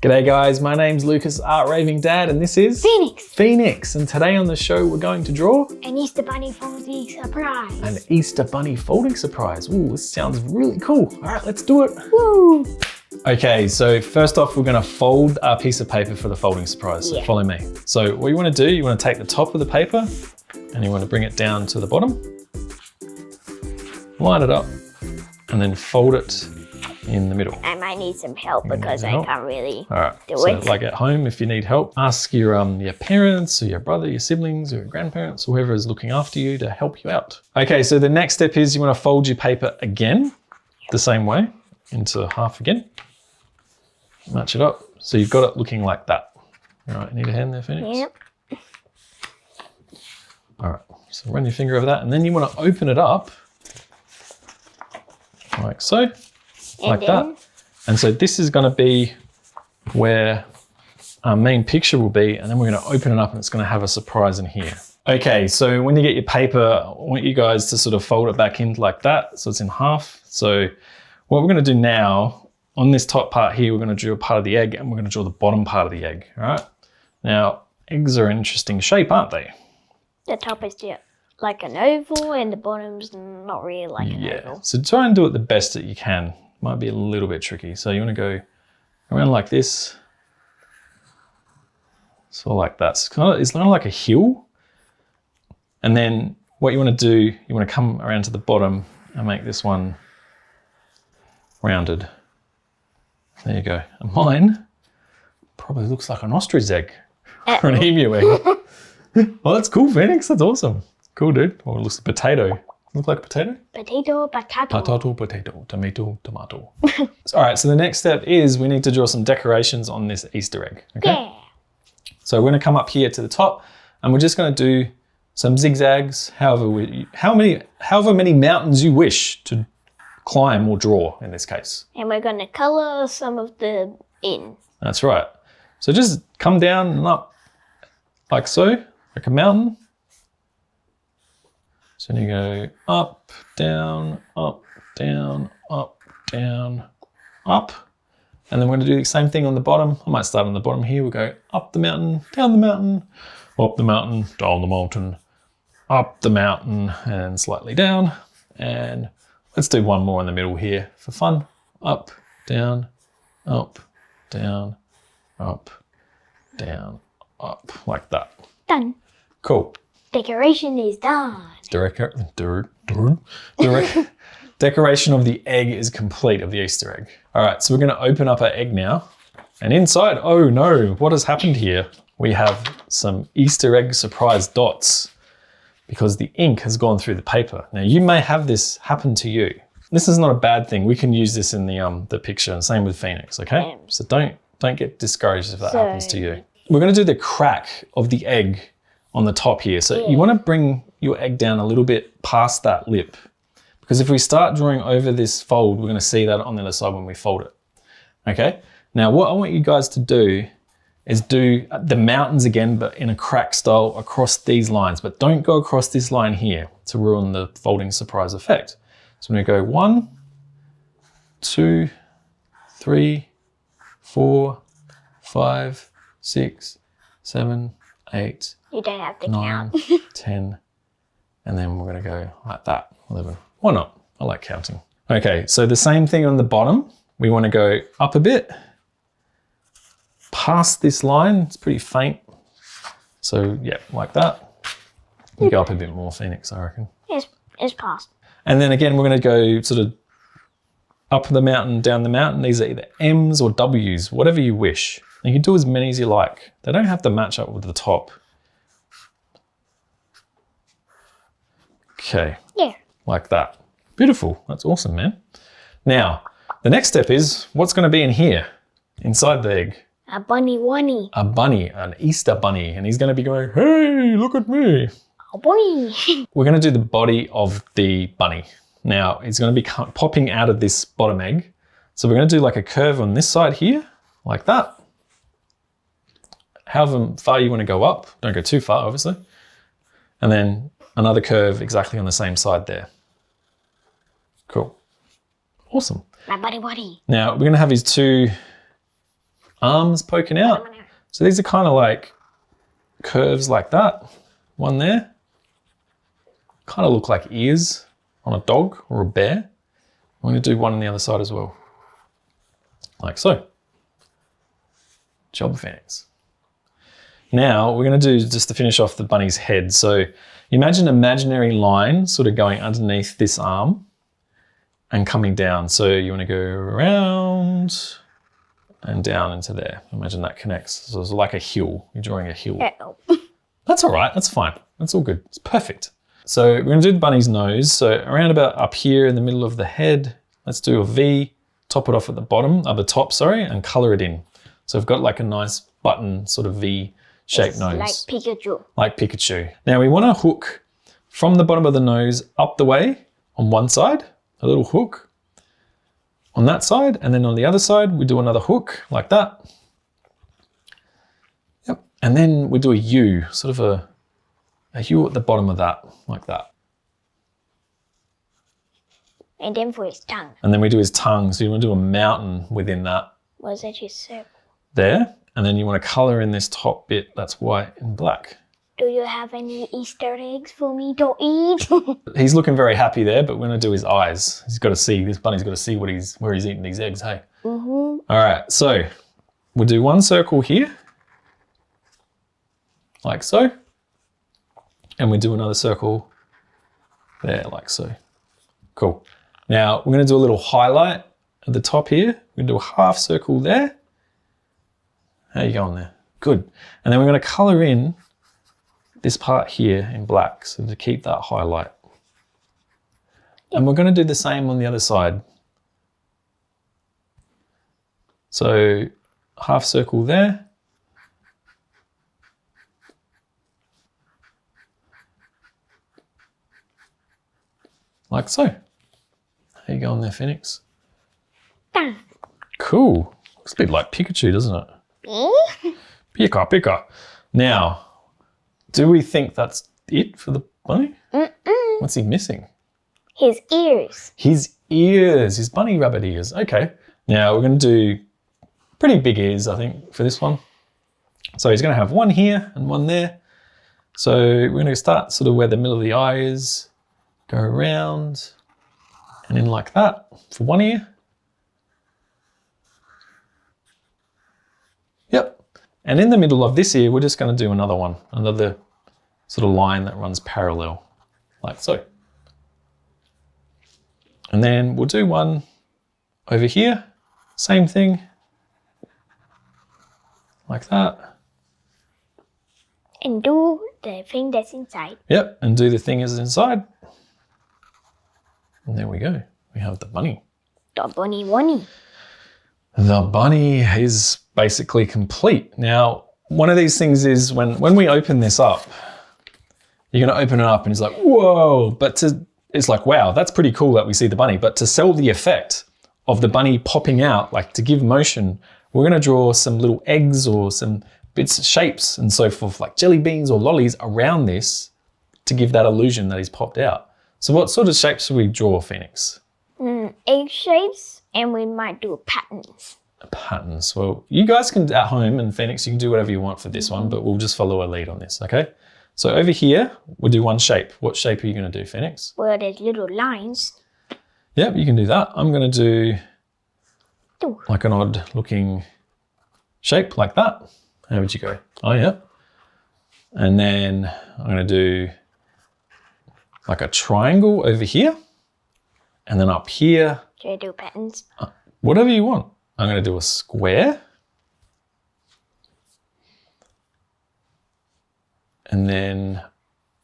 G'day guys, my name's Lucas, Art Raving Dad, and this is Phoenix. And today on the show, we're going to draw an Easter Bunny folding surprise. An Easter Bunny folding surprise. Ooh, this sounds really cool. All right, let's do it. Woo! Okay, so first off, we're gonna fold our piece of paper for the folding surprise. So follow me. So what you wanna do, you wanna take the top of the paper and you wanna bring it down to the bottom, line it up, and then fold it in the middle. I might need some help because I can't really do it. Like at home, if you need help, ask your parents or your brother, your siblings or your grandparents, or whoever is looking after you to help you out. Okay, so the next step is you want to fold your paper again, the same way, into half again. Match it up. So you've got it looking like that. All right, need a hand there, Phoenix? Yep. All right, so run your finger over that, and then you want to open it up like so. Like that. And so this is going to be where our main picture will be, and then we're going to open it up and it's going to have a surprise in here. Okay, so when you get your paper, I want you guys to sort of fold it back in like that, so it's in half. So what we're going to do now, on this top part here, we're going to draw a part of the egg and we're going to draw the bottom part of the egg, all right? Now, eggs are an interesting shape, aren't they? The top is just like an oval and the bottom's not really like an oval. So try and do it the best that you can. Might be a little bit tricky. So you want to go around like this. So like that. It's kind of like a hill. And then what you want to do, you want to come around to the bottom and make this one rounded. There you go. And mine probably looks like an ostrich egg or an emu egg. Well, that's cool, Phoenix. That's awesome. Cool, dude. Or it looks like a potato. Look like a potato? Potato. Potato, tomato. All right, so the next step is we need to draw some decorations on this Easter egg, okay? Yeah. So we're gonna come up here to the top and we're just gonna do some zigzags, however many mountains you wish to climb or draw in this case. And we're gonna color some of the in. That's right. So just come down and up like so, like a mountain. So you go up, down, up, down, up, down, up. And then we're going to do the same thing on the bottom. I might start on the bottom here. We'll go up the mountain, down the mountain, up the mountain, down the mountain, up the mountain, and slightly down. And let's do one more in the middle here for fun. Up, down, up, down, up, down, up, like that. Done. Cool. Decoration is done. Decoration of the egg is complete, of the Easter egg. All right, so we're going to open up our egg now. And inside, oh no, what has happened here? We have some Easter egg surprise dots because the ink has gone through the paper. Now you may have this happen to you. This is not a bad thing. We can use this in the picture, and same with Phoenix, okay? So don't get discouraged if that happens to you. We're going to do the crack of the egg on the top here. So you want to bring your egg down a little bit past that lip, because if we start drawing over this fold, we're going to see that on the other side when we fold it. Okay. Now what I want you guys to do is do the mountains again, but in a crack style across these lines, but don't go across this line here to ruin the folding surprise effect. So I'm going to go 1, 2, 3, 4, 5, 6, 7, 8, you don't have to 9, count. 10, and then we're going to go like that, 11. Why not? I like counting. Okay, so the same thing on the bottom. We want to go up a bit, past this line. It's pretty faint. So yeah, like that. You go up a bit more, Phoenix, I reckon. It's past. And then again, we're going to go sort of up the mountain, down the mountain. These are either M's or W's, whatever you wish. You can do as many as you like. They don't have to match up with the top. Okay. Yeah. Like that. Beautiful. That's awesome, man. Now, the next step is what's going to be in here, inside the egg. A bunny. A bunny, an Easter bunny. And he's going to be going, hey, look at me. A bunny. We're going to do the body of the bunny. Now, it's going to be popping out of this bottom egg. So we're going to do like a curve on this side here, like that. However far you want to go up. Don't go too far, obviously. And then another curve exactly on the same side there. Cool. Awesome. My buddy. Now we're going to have his two arms poking out. So these are kind of like curves like that. One there. Kind of look like ears on a dog or a bear. I'm going to do one on the other side as well. Like so. Job, Phoenix. Now we're going to do, just to finish off the bunny's head. So imagine an imaginary line sort of going underneath this arm and coming down. So you want to go around and down into there. Imagine that connects. So it's like a hill. You're drawing a hill. That's all right. That's fine. That's all good. It's perfect. So we're going to do the bunny's nose. So around about up here in the middle of the head, let's do a V, top it off at the bottom, the top, sorry, and color it in. So I've got like a nice button sort of V-shaped nose. Like Pikachu. Like Pikachu. Now we want to hook from the bottom of the nose up the way on one side, a little hook on that side, and then on the other side we do another hook like that. Yep. And then we do a U, sort of a U at the bottom of that, like that. And then for his tongue. And then we do his tongue. So you want to do a mountain within that. Was that his circle? There. And then you want to color in this top bit that's white and black. Do you have any Easter eggs for me to eat? He's looking very happy there, but we're going to do his eyes. He's got to see, this bunny's got to see where he's eating these eggs, hey? All right, so we'll do one circle here, like so. And we do another circle there, like so. Cool. Now we're going to do a little highlight at the top here. We're going to do a half circle there. How you going there? Good. And then we're going to color in this part here in black, so to keep that highlight. And we're going to do the same on the other side. So half circle there. Like so. How you going there, Phoenix? Cool. Looks a bit like Pikachu, doesn't it? Pika, Pika. Now, do we think that's it for the bunny? What's he missing? His ears. His ears, his bunny rabbit ears. Okay. Now we're going to do pretty big ears, I think, for this one. So he's going to have one here and one there. So we're going to start sort of where the middle of the eye is, go around and in like that for one ear. Yep. And in the middle of this ear, we're just going to do another one, another sort of line that runs parallel, like so. And then we'll do one over here, same thing, like that. And do the thing that's inside. Yep, and do the thing that's inside. And there we go. We have the bunny. The bunny bunny. The bunny is basically complete. Now, one of these things is when we open this up, you're going to open it up and it's like, whoa, it's like, wow, that's pretty cool that we see the bunny. But to sell the effect of the bunny popping out, like to give motion, we're going to draw some little eggs or some bits, shapes and so forth, like jelly beans or lollies around this to give that illusion that he's popped out. So what sort of shapes should we draw, Phoenix? Egg shapes, and we might do patterns. Patterns. Well, you guys can, at home, and Phoenix, you can do whatever you want for this one, but we'll just follow a lead on this, okay? So over here, we'll do one shape. What shape are you going to do, Phoenix? Well, there's little lines. Yep, you can do that. I'm going to do like an odd looking shape like that. How would you go? Oh, yeah. And then I'm going to do like a triangle over here. And then up here. Should I do patterns? Whatever you want. I'm going to do a square. And then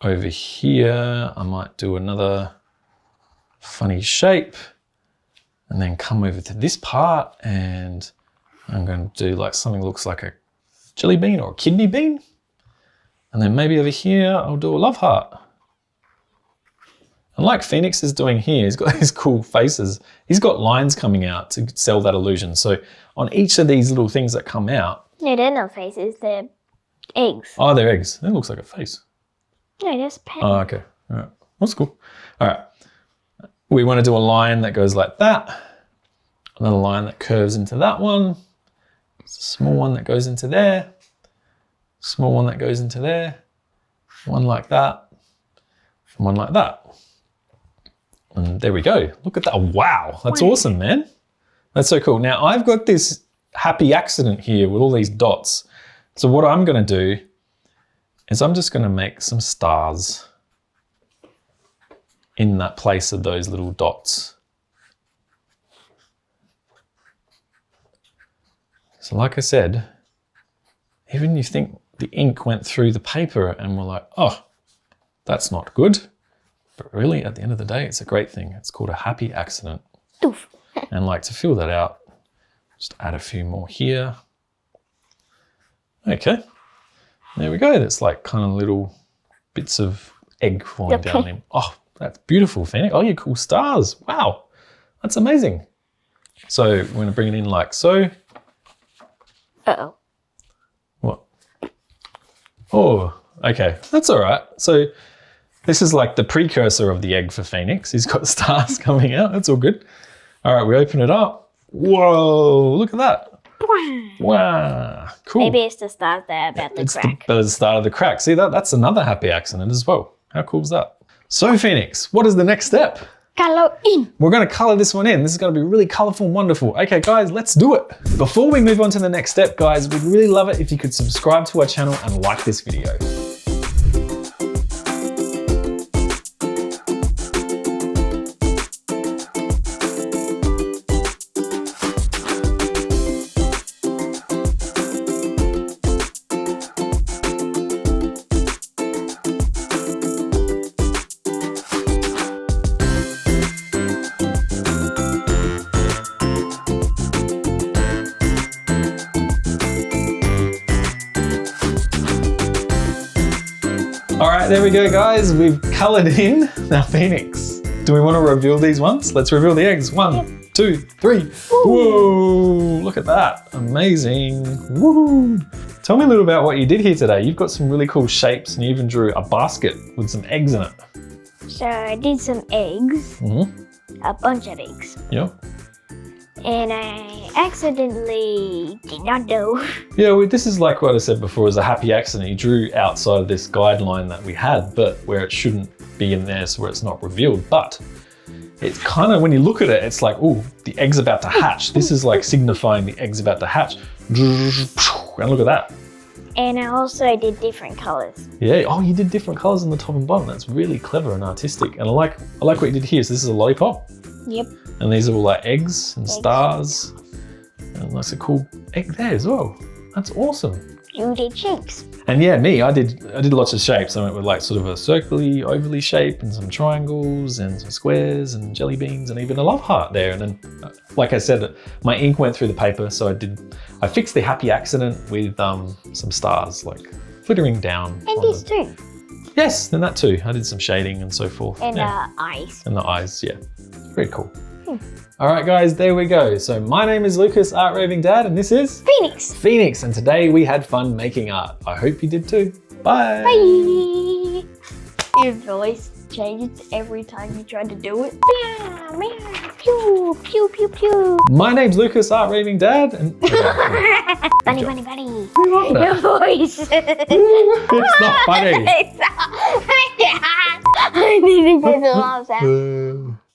over here, I might do another funny shape. And then come over to this part and I'm going to do like something that looks like a jelly bean or a kidney bean. And then maybe over here, I'll do a love heart. And like Phoenix is doing here, he's got these cool faces. He's got lines coming out to sell that illusion. So on each of these little things that come out. No, they're not faces, they're eggs. Oh, they're eggs. That looks like a face. No, that's pattern. Oh, okay. All right. That's cool. All right. We want to do a line that goes like that. Another line that curves into that one. There's a small one that goes into there. Small one that goes into there. One like that. And one like that. And there we go. Look at that. Wow, that's awesome, man. That's so cool. Now I've got this happy accident here with all these dots. So what I'm going to do is I'm just going to make some stars in that place of those little dots. So like I said, even you think the ink went through the paper and we're like, oh, that's not good. But really, at the end of the day, it's a great thing. It's called a happy accident. Doof. And like to fill that out, just add a few more here. Okay, there we go. That's like kind of little bits of egg falling down in. Oh, that's beautiful, Phoenix. Oh, you cool stars. Wow, that's amazing. So we're going to bring it in like so. Uh-oh. What? Oh, okay, that's all right. So this is like the precursor of the egg for Phoenix. He's got stars coming out. That's all good. All right, we open it up. Whoa, look at that. Wow, cool. Maybe it's the start there about the crack. The start of the crack. See, that's another happy accident as well. How cool is that? So Phoenix, what is the next step? Color in. We're going to color this one in. This is going to be really colorful and wonderful. Okay, guys, let's do it. Before we move on to the next step, guys, we'd really love it if you could subscribe to our channel and like this video. All right, there we go, guys. We've colored in our Phoenix. Do we want to reveal these ones? Let's reveal the eggs. 1, 2, 3. Whoa, look at that. Amazing. Woo. Tell me a little about what you did here today. You've got some really cool shapes and you even drew a basket with some eggs in it. So I did some eggs. A bunch of eggs. Yep. And I accidentally did not know. Yeah, well, this is like what I said before, is a happy accident. You drew outside of this guideline that we had, but where it shouldn't be in there, so where it's not revealed. But it's kind of, when you look at it, it's like, oh, the egg's about to hatch. This is like signifying the egg's about to hatch. And look at that. And I also did different colors. Yeah, oh, you did different colors on the top and bottom. That's really clever and artistic. And I like what you did here. So this is a lollipop. Yep. And these are all like eggs and stars. And that's a cool egg there as well. That's awesome. You did shapes. And yeah, me, I did lots of shapes. I went with like sort of a circly, ovally shape and some triangles and some squares and jelly beans and even a love heart there. And then, like I said, my ink went through the paper. So I fixed the happy accident with some stars like flittering down. And this too. Yes, and that too. I did some shading and so forth. And eyes. And the eyes, yeah. Very cool. All right, guys, there we go. So my name is Lucas, Art Raving Dad, and this is Phoenix. And today we had fun making art. I hope you did too. Bye. Bye. Your voice changes every time you try to do it. Meow, meow, pew, pew, pew, pew. My name's Lucas, Art Raving Dad, and Bunny. Your voice. It's not funny. I need to get the loud sound.